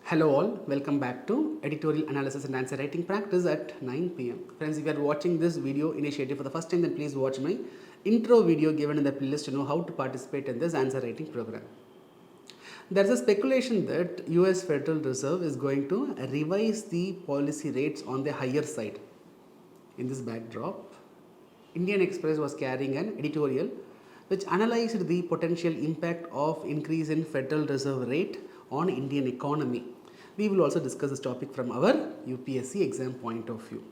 Hello all, welcome back to Editorial Analysis and Answer Writing Practice at 9 pm. Friends, if you are watching this video initiative for the first time, then please watch my intro video given in the playlist to know how to participate in this answer writing program. There is a speculation that US Federal Reserve is going to revise the policy rates on the higher side. In this backdrop, Indian Express was carrying an editorial which analyzed the potential impact of increase in Federal Reserve rate on Indian economy. We will also discuss this topic from our UPSC exam point of view.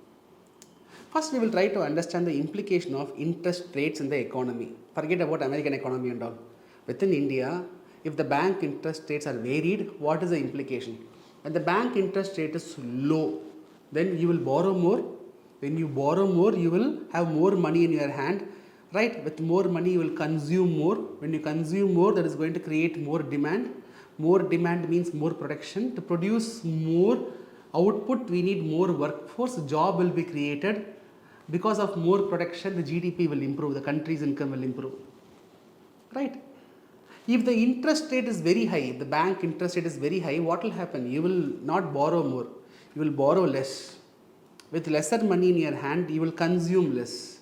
First, we will try to understand the implication of interest rates in the economy. Forget about American economy and all. Within India, if the bank interest rates are varied, what is the implication? When the bank interest rate is low, then you will borrow more. When you borrow more, you will have more money in your hand. Right? With more money, you will consume more. When you consume more, that is going to create more demand. More demand means more production. To produce more output, we need more workforce. Job will be created. Because of more production, the GDP will improve. The country's income will improve. Right? If the interest rate is very high, if the bank interest rate is very high, what will happen? You will not borrow more. You will borrow less. With lesser money in your hand, you will consume less.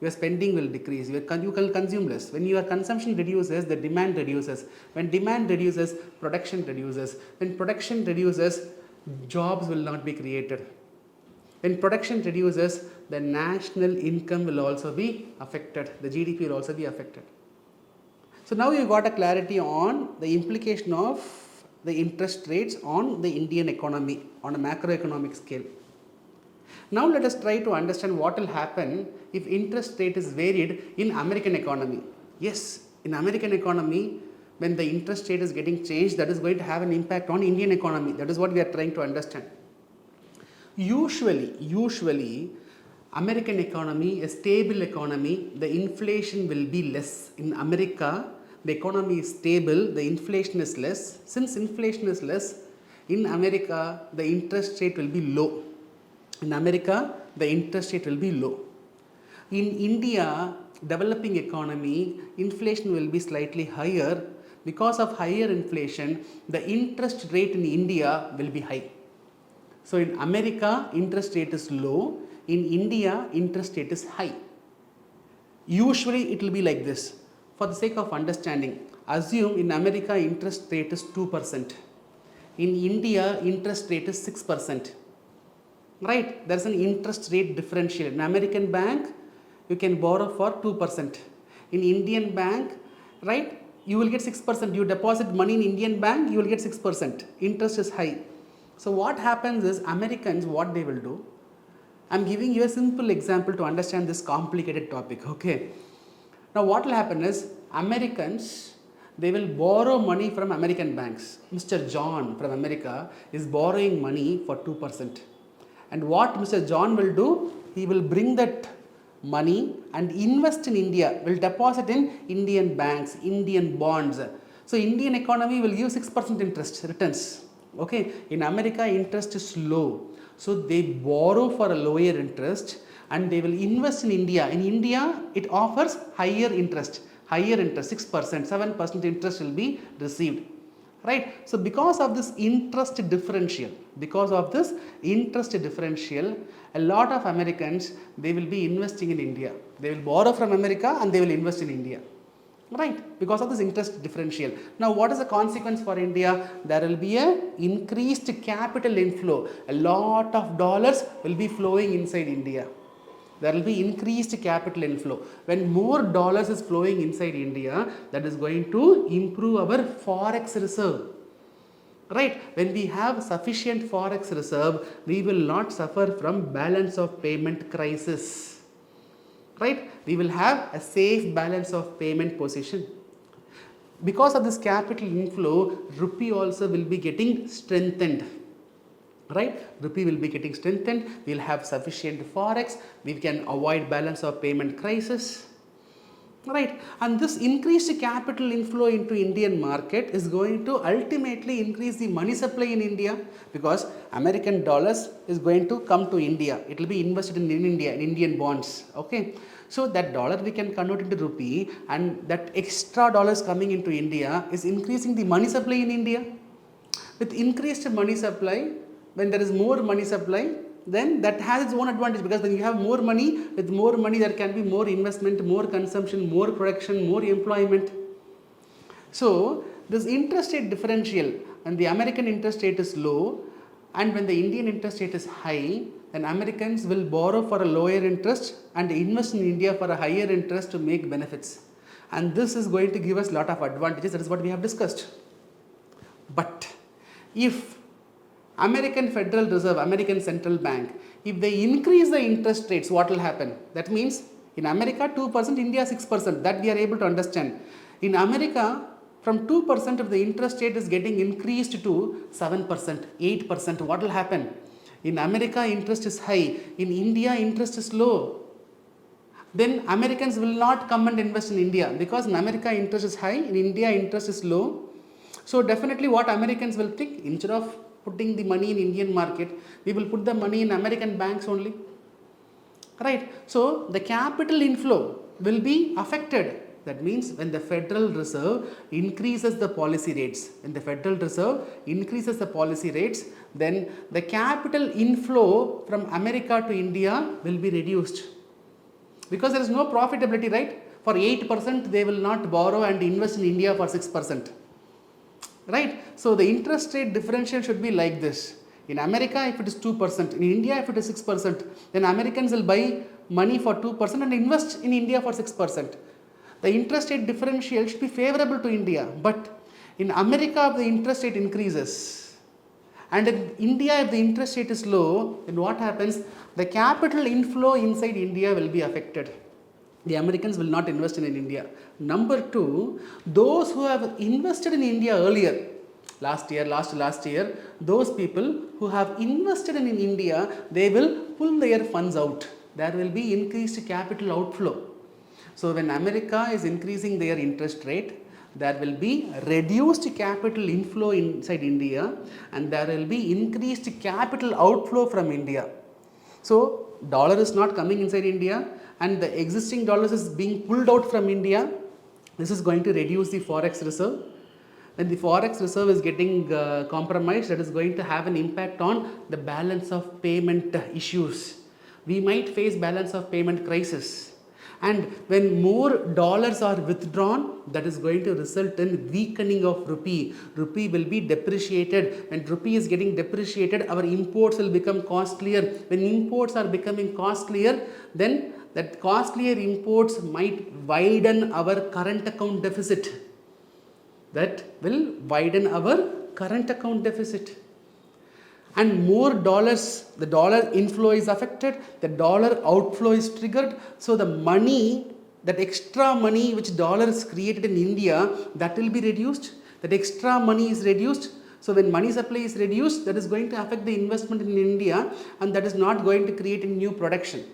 Your spending will decrease, you will consume less. When your consumption reduces, the demand reduces. When demand reduces, production reduces. When production reduces, jobs will not be created. When production reduces, the national income will also be affected. The GDP will also be affected. So now you got a clarity on the implication of the interest rates on the Indian economy on a macroeconomic scale. Now let us try to understand what will happen if interest rate is varied in American economy. Yes, in American economy, when the interest rate is getting changed, that is going to have an impact on Indian economy. That is what we are trying to understand. Usually, American economy, a stable economy, the inflation will be less. In America, the economy is stable, the inflation is less. Since inflation is less, in America, the interest rate will be low. In America, the interest rate will be low. In India, developing economy, inflation will be slightly higher. Because of higher inflation, the interest rate in India will be high. So in America, interest rate is low. In India, interest rate is high. Usually, it will be like this. For the sake of understanding, assume in America, interest rate is 2%. In India, interest rate is 6%. Right, there is an interest rate differential. In American bank, you can borrow for 2%. In Indian bank, right, you will get 6%. You deposit money in Indian bank, you will get 6%. Interest is high. So what happens is, Americans, what they will do, I am giving you a simple example to understand this complicated topic. Okay. Now what will happen is, Americans, they will borrow money from American banks. Mr. John from America is borrowing money for 2%. And what Mr. John will do, he will bring that money and invest in India, will deposit in Indian banks, Indian bonds. So Indian economy will give 6% interest returns. Okay, in America interest is low. So they borrow for a lower interest and they will invest in India. In India, it offers higher interest, 6%, 7% interest will be received. Right. So because of this interest differential, a lot of Americans, they will be investing in India. They will borrow from America and they will invest in India. Right. Because of this interest differential. Now what is the consequence for India? There will be a increased capital inflow. A lot of dollars will be flowing inside India. There will be increased capital inflow. When more dollars is flowing inside India, that is going to improve our forex reserve. Right? When we have sufficient forex reserve, we will not suffer from balance of payment crisis. Right? We will have a safe balance of payment position. Because of this capital inflow, rupee also will be getting strengthened. Right, rupee will be getting strengthened, we will have sufficient forex, we can avoid balance of payment crisis. Right, and this increased capital inflow into Indian market is going to ultimately increase the money supply in India, because American dollars is going to come to India, it will be invested in India, in Indian bonds. Okay, so that dollar we can convert into rupee, and that extra dollars coming into India is increasing the money supply in India. With increased money supply, when there is more money supply, then that has its own advantage, because when you have more money, with more money there can be more investment, more consumption, more production, more employment. So this interest rate differential, when the American interest rate is low and when the Indian interest rate is high, then Americans will borrow for a lower interest and invest in India for a higher interest to make benefits. And this is going to give us a lot of advantages. That is what we have discussed. But if American Federal Reserve, American Central Bank, if they increase the interest rates, what will happen? That means in America 2%, India 6%. That we are able to understand. In America, from 2% of the interest rate is getting increased to 7%, 8%. What will happen? In America, interest is high. In India, interest is low. Then Americans will not come and invest in India, because in America, interest is high. In India, interest is low. So definitely what Americans will think, instead of putting the money in Indian market, we will put the money in American banks only. Right? So the capital inflow will be affected. That means when the Federal Reserve increases the policy rates, then the capital inflow from America to India will be reduced. Because there is no profitability, right? For 8% they will not borrow and invest in India for 6%. Right? So the interest rate differential should be like this. In America, if it is 2%, in India, if it is 6%, then Americans will buy money for 2% and invest in India for 6%. The interest rate differential should be favorable to India. But in America, if the interest rate increases, and in India, if the interest rate is low, then what happens? The capital inflow inside India will be affected. The Americans will not invest in India. Number two, those who have invested in India earlier, last year, those people who have invested in India, they will pull their funds out. There will be increased capital outflow. So when America is increasing their interest rate, there will be reduced capital inflow inside India, and there will be increased capital outflow from India. So dollar is not coming inside India, and the existing dollars is being pulled out from India. This is going to reduce the forex reserve. When the forex reserve is getting compromised, that is going to have an impact on the balance of payment issues. We might face balance of payment crisis. And when more dollars are withdrawn, that is going to result in weakening of rupee. Rupee will be depreciated. When rupee is getting depreciated, our imports will become costlier. When imports are becoming costlier, then that costlier imports might widen our current account deficit. That will widen our current account deficit. And more dollars, the dollar inflow is affected, the dollar outflow is triggered. So the money, that extra money which dollar is created in India, that will be reduced. That extra money is reduced. So when money supply is reduced, that is going to affect the investment in India, and that is not going to create a new production.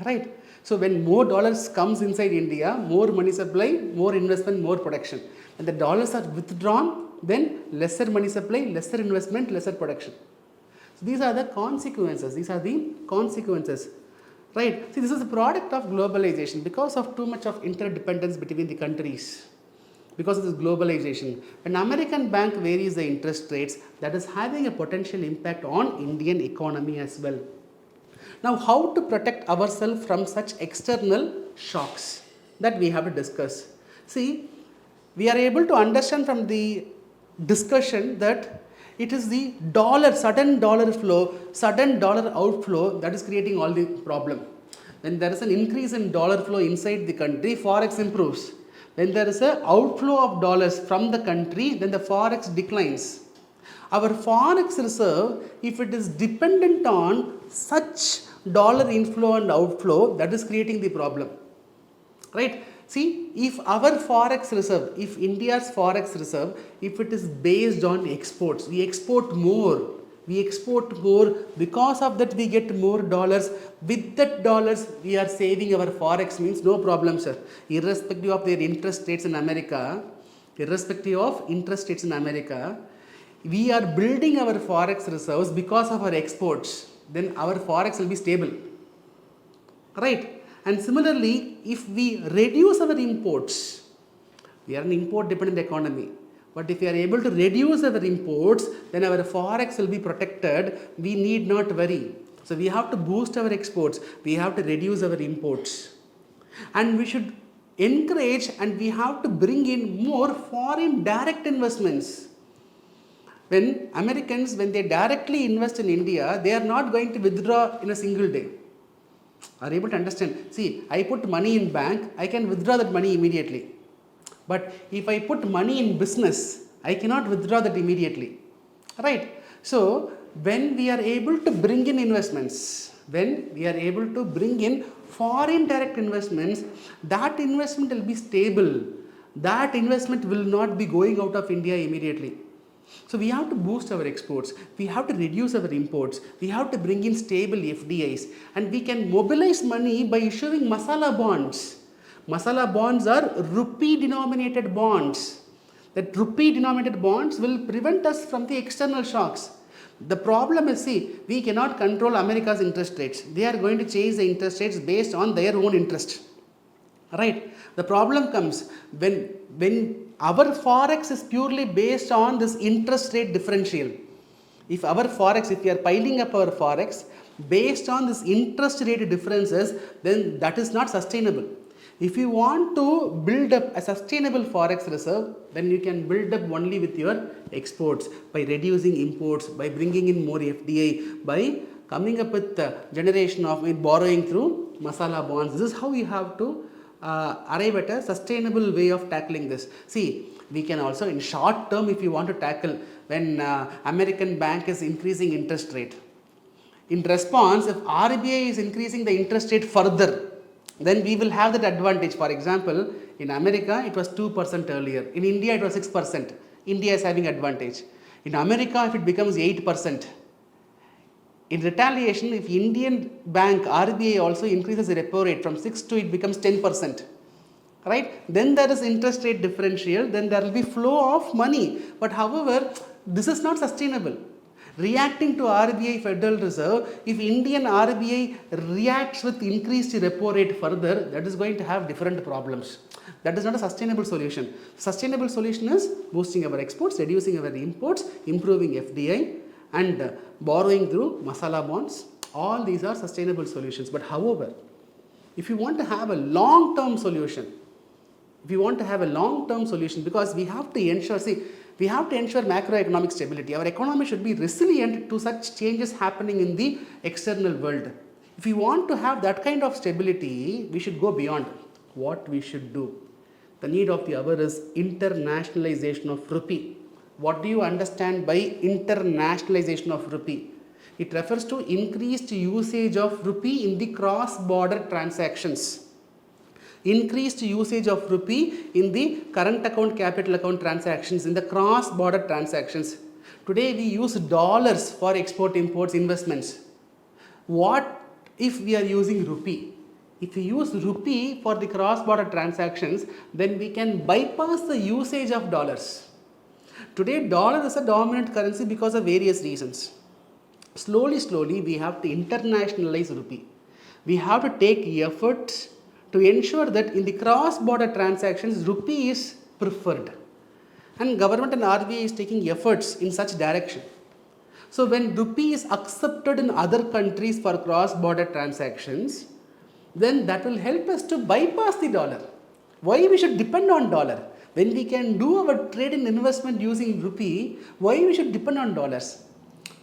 Right? So when more dollars comes inside India, more money supply, more investment, more production. When the dollars are withdrawn, then lesser money supply, lesser investment, lesser production. So these are the consequences. Right? See, this is a product of globalization because of too much of interdependence between the countries. Because of this globalization, when American bank varies the interest rates, that is having a potential impact on Indian economy as well. Now, how to protect ourselves from such external shocks, that we have to discuss. See, we are able to understand from the discussion that it is the sudden dollar flow, sudden dollar outflow that is creating all the problem. When there is an increase in dollar flow inside the country, forex improves. When there is an outflow of dollars from the country, then the forex declines. Our forex reserve, if it is dependent on such dollar inflow and outflow, that is creating the problem. Right? See, if our forex reserve, if India's forex reserve, if it is based on exports, we export more. Because of that we get more dollars. With that dollars we are saving our forex, means no problem, sir. Irrespective of their interest rates in America, we are building our forex reserves because of our exports. Then our forex will be stable. Right? And similarly, if we reduce our imports, we are an import dependent economy. But if we are able to reduce our imports, then our forex will be protected. We need not worry. So we have to boost our exports. We have to reduce our imports. And we should encourage and we have to bring in more foreign direct investments. When Americans, when they directly invest in India, they are not going to withdraw in a single day. Are you able to understand? See, I put money in bank, I can withdraw that money immediately. But if I put money in business, I cannot withdraw that immediately. Right? So, when we are able to bring in investments, when we are able to bring in foreign direct investments, that investment will be stable. That investment will not be going out of India immediately. So we have to boost our exports, we have to reduce our imports, we have to bring in stable FDIs, and we can mobilize money by issuing masala bonds. Masala bonds are rupee denominated bonds. That rupee denominated bonds will prevent us from the external shocks. The problem is, see, we cannot control America's interest rates. They are going to change the interest rates based on their own interest. Right? The problem comes when our forex is purely based on this interest rate differential. If our forex, if we are piling up our forex based on this interest rate differences, then that is not sustainable. If you want to build up a sustainable forex reserve, then you can build up only with your exports, by reducing imports, by bringing in more FDI, by coming up with the generation of borrowing through masala bonds. This is how we have to arrive at a sustainable way of tackling this. See, we can also in short term, if you want to tackle when American bank is increasing interest rate. In response, if RBI is increasing the interest rate further, then we will have that advantage. For example, in America it was 2% earlier. In India it was 6%. India is having advantage. In America, if it becomes 8%. In retaliation, if Indian bank RBI also increases the repo rate from 6 to it becomes 10%, right? Then there is interest rate differential, then there will be flow of money. But however, this is not sustainable. Reacting to RBI Federal Reserve, if Indian RBI reacts with increased repo rate further, that is going to have different problems. That is not a sustainable solution. Sustainable solution is boosting our exports, reducing our imports, improving FDI, and borrowing through masala bonds. All these are sustainable solutions. But however, if you want to have a long-term solution, because we have to ensure, we have to ensure macroeconomic stability. Our economy should be resilient to such changes happening in the external world. If we want to have that kind of stability, we should go beyond. What we should do? The need of the hour is internationalization of rupee. What do you understand by internationalization of rupee? It refers to increased usage of rupee in the cross-border transactions. Increased usage of rupee in the current account, capital account transactions, in the cross-border transactions. Today we use dollars for export, imports, investments. What if we are using rupee? If we use rupee for the cross-border transactions, then we can bypass the usage of dollars. Today, dollar is a dominant currency because of various reasons. Slowly, we have to internationalize rupee. We have to take efforts to ensure that in the cross-border transactions, rupee is preferred. And government and RBI is taking efforts in such direction. So, when rupee is accepted in other countries for cross-border transactions, then that will help us to bypass the dollar. Why we should depend on dollar? When we can do our trade and investment using rupee, why we should depend on dollars?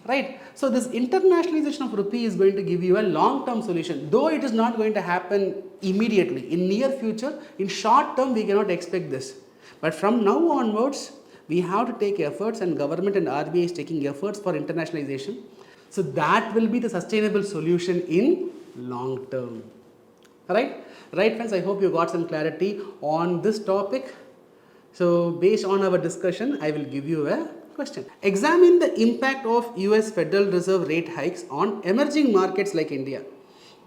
Right? So this internationalization of rupee is going to give you a long-term solution, though it is not going to happen immediately. In near future, in short term, we cannot expect this. But from now onwards, we have to take efforts, and government and RBI is taking efforts for internationalization. So that will be the sustainable solution in long term. Right friends, I hope you got some clarity on this topic. So based on our discussion, I will give you a question. Examine the impact of US Federal Reserve rate hikes on emerging markets like India.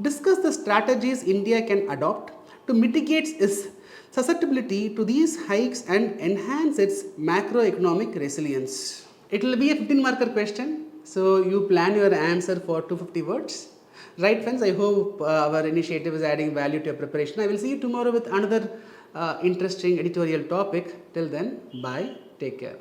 Discuss the strategies India can adopt to mitigate its susceptibility to these hikes and enhance its macroeconomic resilience. It will be a 15-marker question. So you plan your answer for 250 words. Right friends, I hope our initiative is adding value to your preparation. I will see you tomorrow with another interesting editorial topic. Till then, bye. Take care.